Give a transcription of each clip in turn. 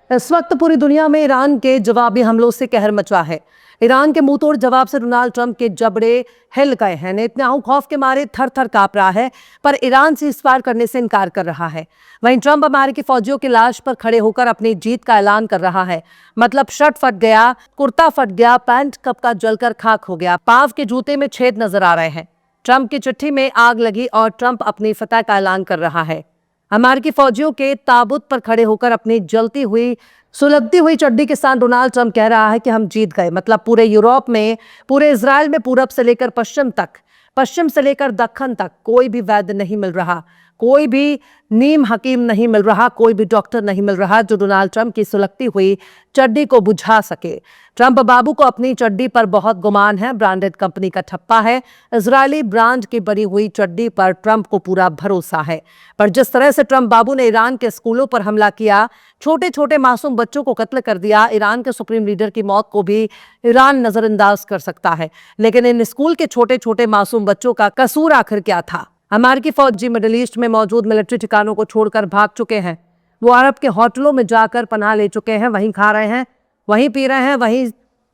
इस वक्त पूरी दुनिया में ईरान के जवाबी हमलों से कहर मचा है। ईरान के मुंहतोड़ जवाब से डोनाल्ड ट्रंप के जबड़े हिल गए हैं। नेतन्याहू खौफ के मारे थर थर कांप रहा है, पर ईरान से इस्फार करने से इनकार कर रहा है। वहीं ट्रंप अमेरिकी फौजियों की लाश पर खड़े होकर अपनी जीत का ऐलान कर रहा है। मतलब शर्ट फट गया, कुर्ता फट गया, पैंट कप का जलकर खाक हो गया, पाव के जूते में छेद नजर आ रहे हैं। ट्रंप की चिट्ठी में आग लगी और ट्रंप अपनी फतह का ऐलान कर रहा है। अमेरिकी फौजियों के ताबूत पर खड़े होकर अपनी जलती हुई सुलगती हुई चड्डी के साथ डोनाल्ड ट्रंप कह रहा है कि हम जीत गए। मतलब पूरे यूरोप में, पूरे इजराइल में, पूरब से लेकर पश्चिम तक, पश्चिम से लेकर दक्खन तक कोई भी वैद्य नहीं मिल रहा, कोई भी नीम हकीम नहीं मिल रहा, कोई भी डॉक्टर नहीं मिल रहा जो डोनाल्ड ट्रंप की सुलगती हुई चड्डी को बुझा सके। ट्रंप बाबू को अपनी चड्डी पर बहुत गुमान है, ब्रांडेड कंपनी का ठप्पा है। इजरायली ब्रांड की बनी हुई चड्डी पर ट्रंप को पूरा भरोसा है। पर जिस तरह से ट्रंप बाबू ने ईरान के स्कूलों पर हमला किया, छोटे छोटे मासूम बच्चों को कत्ल कर दिया, ईरान के सुप्रीम लीडर की मौत को भी ईरान नजरअंदाज कर सकता है। लेकिन इन स्कूल के छोटे छोटे मासूम बच्चों का कसूर आखिर क्या था? अमेरिकी फौजी मिडिल ईस्ट में मौजूद मिलिट्री ठिकानों को छोड़कर भाग चुके हैं। वो अरब के होटलों में जाकर पनाह ले चुके हैं, वहीं खा रहे हैं, वहीं पी रहे हैं, वहीं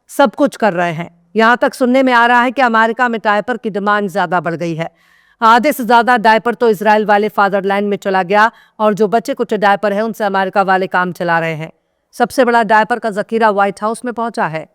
सब कुछ कर रहे हैं। यहां तक सुनने में आ रहा है कि अमेरिका में डायपर की डिमांड ज्यादा बढ़ गई है। आधे से ज्यादा डायपर तो इजराइल वाले फादरलैंड में चला गया और जो बच्चे कुछ डायपर है उनसे अमेरिका वाले काम चला रहे हैं। सबसे बड़ा डायपर का जखीरा व्हाइट हाउस में पहुंचा है,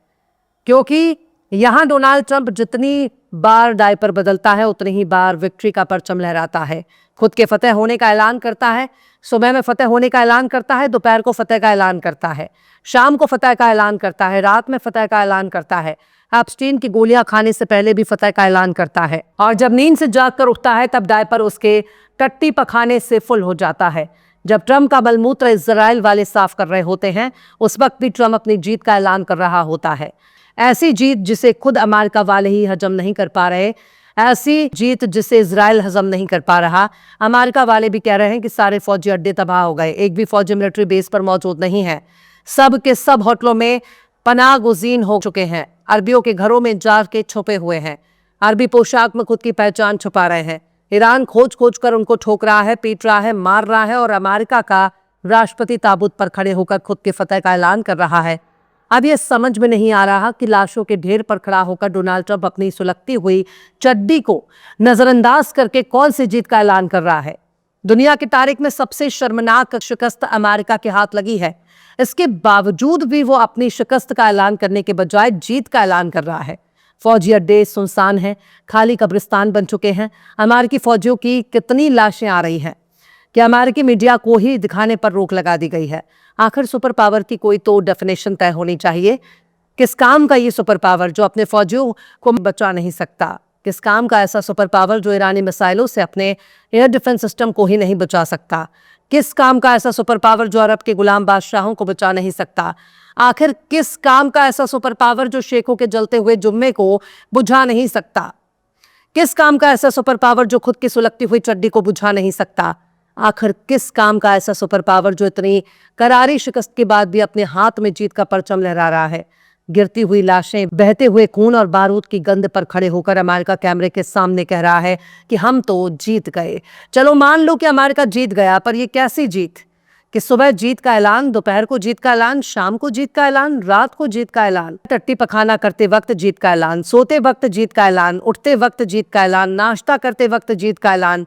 क्योंकि यहां डोनाल्ड ट्रंप जितनी बार डायपर बदलता है उतनी ही बार विक्ट्री का परचम लहराता है। खुद के फतेह होने का ऐलान करता है, सुबह में फतेह होने का ऐलान करता है, दोपहर को फतेह का ऐलान करता है, शाम को फतेह का ऐलान करता है, रात में फतेह का ऐलान करता है, एप्स्टीन की गोलियां खाने से पहले भी फतेह का ऐलान करता है, और जब नींद से जागकर उठता है तब डायपर उसके टट्टी पखाने से फुल हो जाता है। जब ट्रंप का मलमूत्र इजराइल वाले साफ कर रहे होते हैं, उस वक्त भी ट्रंप अपनी जीत का ऐलान कर रहा होता है। ऐसी जीत जिसे खुद अमेरिका वाले ही हजम नहीं कर पा रहे, ऐसी जीत जिसे इजराइल हजम नहीं कर पा रहा। अमेरिका वाले भी कह रहे हैं कि सारे फौजी अड्डे तबाह हो गए, एक भी फौजी मिलिट्री बेस पर मौजूद नहीं है, सब के सब होटलों में पनाह गुज़ीन हो चुके हैं, अरबियों के घरों में जाके छुपे हुए हैं, अरबी पोशाक में खुद की पहचान छुपा रहे हैं। ईरान खोज खोज कर उनको ठोक रहा है, पीट रहा है, मार रहा है, और अमेरिका का राष्ट्रपति ताबूत पर खड़े होकर खुद के फतेह का ऐलान कर रहा है। अब यह समझ में नहीं आ रहा कि लाशों के ढेर पर खड़ा होकर डोनाल्ड ट्रंप अपनी सुलगती हुई चड्डी को नजरअंदाज करके कौन सी जीत का ऐलान कर रहा है। दुनिया की तारीख में सबसे शर्मनाक शिकस्त अमेरिका के हाथ लगी है, इसके बावजूद भी वो अपनी शिकस्त का ऐलान करने के बजाय जीत का ऐलान कर रहा है। फौजी अड्डे सुनसान हैं, खाली कब्रिस्तान बन चुके हैं। अमेरिकी फौजियों की कितनी लाशें आ रही हैं कि अमेरिकी मीडिया को ही दिखाने पर रोक लगा दी गई है। आखिर सुपर पावर की कोई तो डेफिनेशन तय होनी चाहिए। किस काम का ये सुपर पावर जो अपने फौजियों को बचा नहीं सकता? किस काम का ऐसा सुपर पावर जो ईरानी मिसाइलों से अपने एयर डिफेंस सिस्टम को ही नहीं बचा सकता? किस काम का ऐसा सुपर पावर जो अरब के गुलाम बादशाहों को बचा नहीं सकता? आखिर किस काम का ऐसा सुपर पावर जो शेखों के जलते हुए जुम्मे को बुझा नहीं सकता? किस काम का ऐसा सुपर पावर जो खुद की सुलगती हुई चड्डी को बुझा नहीं सकता? आखिर किस काम का ऐसा सुपर पावर जो इतनी करारी शिकस्त के बाद भी अपने हाथ में जीत का परचम लहरा रहा है? गिरती हुई लाशें, बहते हुए खून और बारूद की गंध पर खड़े होकर अमेरिका कैमरे के सामने कह रहा है कि हम तो जीत गए। चलो मान लो कि अमेरिका जीत गया, पर यह कैसी जीत कि सुबह जीत का ऐलान, दोपहर को जीत का ऐलान, शाम को जीत का ऐलान, रात को जीत का ऐलान, टट्टी पखाना करते वक्त जीत का ऐलान, सोते वक्त जीत का ऐलान, उठते वक्त जीत का ऐलान, नाश्ता करते वक्त जीत का ऐलान।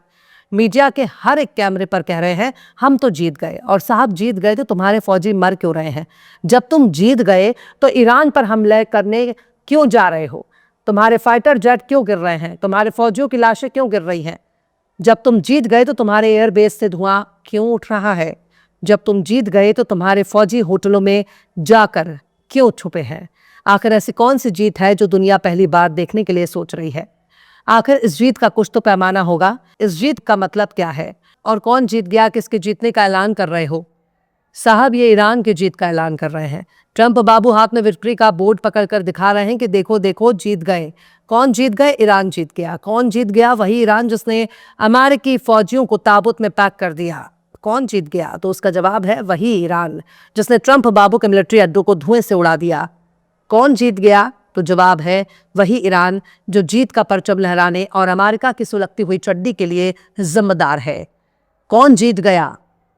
मीडिया के हर एक कैमरे पर कह रहे हैं हम तो जीत गए। और साहब जीत गए तो तुम्हारे फौजी मर क्यों रहे हैं? जब तुम जीत गए तो ईरान पर हमले करने क्यों जा रहे हो? तुम्हारे फाइटर जेट क्यों गिर रहे हैं? तुम्हारे फौजियों की लाशें क्यों गिर रही हैं? जब तुम जीत गए तो तुम्हारे एयरबेस से धुआं क्यों उठ रहा है? जब तुम जीत गए तो तुम्हारे फौजी होटलों में जाकर क्यों छुपे हैं? आखिर ऐसी कौन सी जीत है जो दुनिया पहली बार देखने के लिए सोच रही है? आखिर इस जीत का कुछ तो पैमाना होगा। इस जीत का मतलब क्या है और कौन जीत गया? किसके जीतने का ऐलान कर रहे हो? साहब ये ईरान की जीत का ऐलान कर रहे हैं। ट्रंप बाबू हाथ में विक्ट्री का बोर्ड पकड़कर दिखा रहे हैं कि देखो देखो जीत गए। कौन जीत गए? ईरान जीत गया। कौन जीत गया? वही ईरान जिसने अमेरिकी फौजियों को ताबूत में पैक कर दिया। कौन जीत गया? तो उसका जवाब है वही ईरान जिसने ट्रंप बाबू के मिलिट्री अड्डों को धुएं से उड़ा दिया। कौन जीत गया? तो जवाब है वही ईरान जो जीत का परचम लहराने और अमेरिका की सुलगती हुई चड्डी के लिए जिम्मेदार है। कौन जीत गया?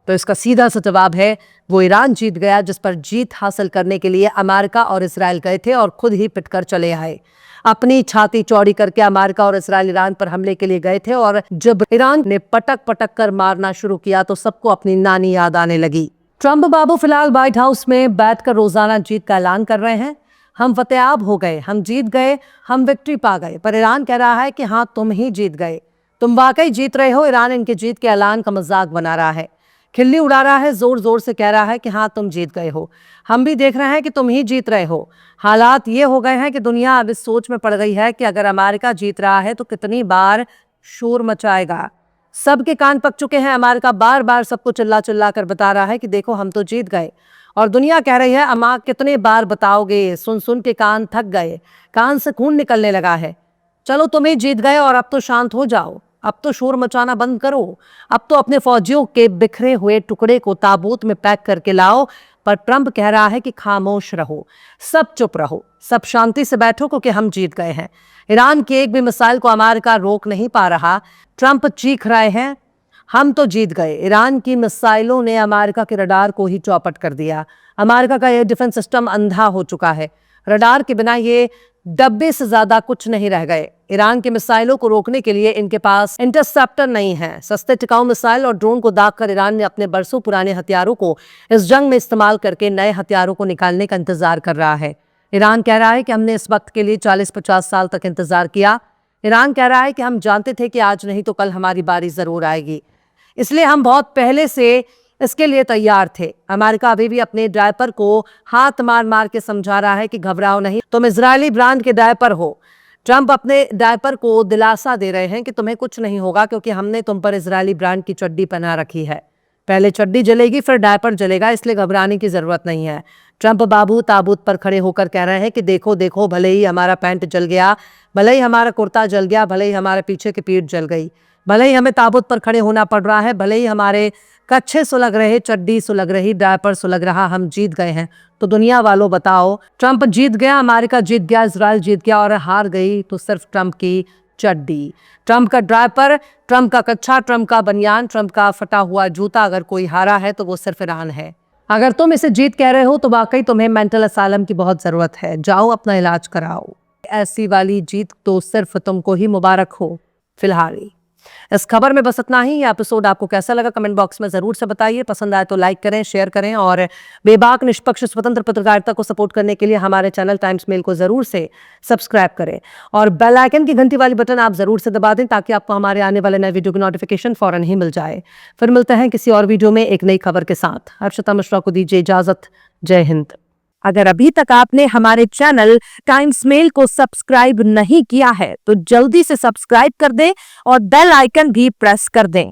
तो इसका सीधा सा जवाब है वो ईरान जीत गया, जिस पर जीत हासिल करने के लिए अमेरिका और इजराइल गए थे और खुद ही पिटकर चले आए। अपनी छाती चौड़ी करके अमेरिका और इजराइल ईरान पर हमले के लिए गए थे और जब ईरान ने पटक पटक कर मारना शुरू किया तो सबको अपनी नानी याद आने लगी। ट्रंप बाबू फिलहाल व्हाइट हाउस में बैठकर रोजाना जीत का ऐलान कर रहे हैं। हम फतेहाब हो गए, हम जीत गए, हम विक्ट्री पा गए। पर ईरान कह रहा है कि हाँ, तुम ही जीत गए, तुम वाकई जीत रहे हो। ईरान इनके जीत के ऐलान का मजाक बना रहा है, खिल्ली उड़ा रहा है, जोर जोर से कह रहा है कि हाँ, तुम जीत गए हो। हम भी देख रहे हैं कि तुम ही जीत रहे हो। हालात ये हो गए हैं कि दुनिया अब इस सोच में पड़ गई है कि अगर अमेरिका जीत रहा है तो कितनी बार शोर मचाएगा। सबके कान पक चुके हैं। अमेरिका बार बार सबको चिल्ला चिल्ला कर बता रहा है कि देखो, हम तो जीत गए। और दुनिया कह रही है, अम्मा कितने बार बताओगे, सुन सुन के कान थक गए, कान से खून निकलने लगा है। चलो, तुम ही जीत गए और अब तो शांत हो जाओ, अब तो शोर मचाना बंद करो, अब तो अपने फौजियों के बिखरे हुए टुकड़े को ताबूत में पैक करके लाओ। पर ट्रंप कह रहा है कि खामोश रहो, सब चुप रहो, सब शांति से बैठो, क्योंकि हम जीत गए हैं। ईरान के एक भी मिसाइल को अमेरिका रोक नहीं पा रहा। ट्रंप चीख रहे हैं, हम तो जीत गए। ईरान की मिसाइलों ने अमेरिका के रडार को ही चौपट कर दिया। अमेरिका का एयर डिफेंस सिस्टम अंधा हो चुका है। रडार के बिना ये डब्बे से ज्यादा कुछ नहीं रह गए। ईरान के मिसाइलों को रोकने के लिए इनके पास इंटरसेप्टर नहीं है। सस्ते टिकाऊ मिसाइल और ड्रोन को दागकर ईरान ने अपने बरसों पुराने हथियारों को इस जंग में इस्तेमाल करके नए हथियारों को निकालने का इंतजार कर रहा है। ईरान कह रहा है कि हमने इस वक्त के लिए 40-50 साल तक इंतजार किया। ईरान कह रहा है कि हम जानते थे कि आज नहीं तो कल हमारी बारी जरूर आएगी, इसलिए हम बहुत पहले से इसके लिए तैयार थे। अमेरिका अभी भी अपने डायपर को हाथ मार मार के समझा रहा है कि घबराओ नहीं, तुम इजरायली ब्रांड के डायपर हो। ट्रंप अपने डायपर को दिलासा दे रहे हैं कि तुम्हें कुछ नहीं होगा, क्योंकि हमने तुम पर इजरायली ब्रांड की चड्डी पहना रखी है। पहले चड्डी जलेगी, फिर डायपर जलेगा, इसलिए घबराने की जरूरत नहीं है। ट्रंप बाबू ताबूत पर खड़े होकर कह रहे हैं कि देखो देखो, भले ही हमारा पैंट जल गया, भले ही हमारा कुर्ता जल गया, भले ही हमारे पीछे की पीठ जल गई, भले ही हमें ताबूत पर खड़े होना पड़ रहा है, भले ही हमारे कच्छे सुलग रहे, चड्डी सुलग रही, डायपर सुलग रहा, हम जीत गए हैं। तो दुनिया वालों बताओ, ट्रंप जीत गया, अमेरिका जीत गया, इजराइल जीत गया, और हार गई तो सिर्फ ट्रंप की चड्डी, ट्रंप का डायपर, ट्रंप का कच्छा, ट्रंप का बनियान, ट्रंप का फटा हुआ जूता। अगर कोई हारा है तो वो सिर्फ ईरान है। अगर तुम इसे जीत कह रहे हो तो वाकई तुम्हें मेंटल असाइलम की बहुत जरूरत है। जाओ अपना इलाज कराओ। ऐसी वाली जीत तो सिर्फ तुमको ही मुबारक हो। फिलहाल इस खबर में बस इतना ही। यह एपिसोड आपको कैसा लगा कमेंट बॉक्स में जरूर से बताइए। पसंद आए तो लाइक करें, शेयर करें, और बेबाक निष्पक्ष स्वतंत्र पत्रकारिता को सपोर्ट करने के लिए हमारे चैनल टाइम्स मेल को जरूर से सब्सक्राइब करें, और बेल आइकन की घंटी वाली बटन आप जरूर से दबा दें, ताकि आपको हमारे आने वाले नए वीडियो की नोटिफिकेशन फौरन ही मिल जाए। फिर मिलते हैं किसी और वीडियो में एक नई खबर के साथ। हर्षिता मिश्रा को दीजिए इजाजत। जय हिंद। अगर अभी तक आपने हमारे चैनल टाइम्स मेल को सब्सक्राइब नहीं किया है तो जल्दी से सब्सक्राइब कर दें और बेल आइकन भी प्रेस कर दें।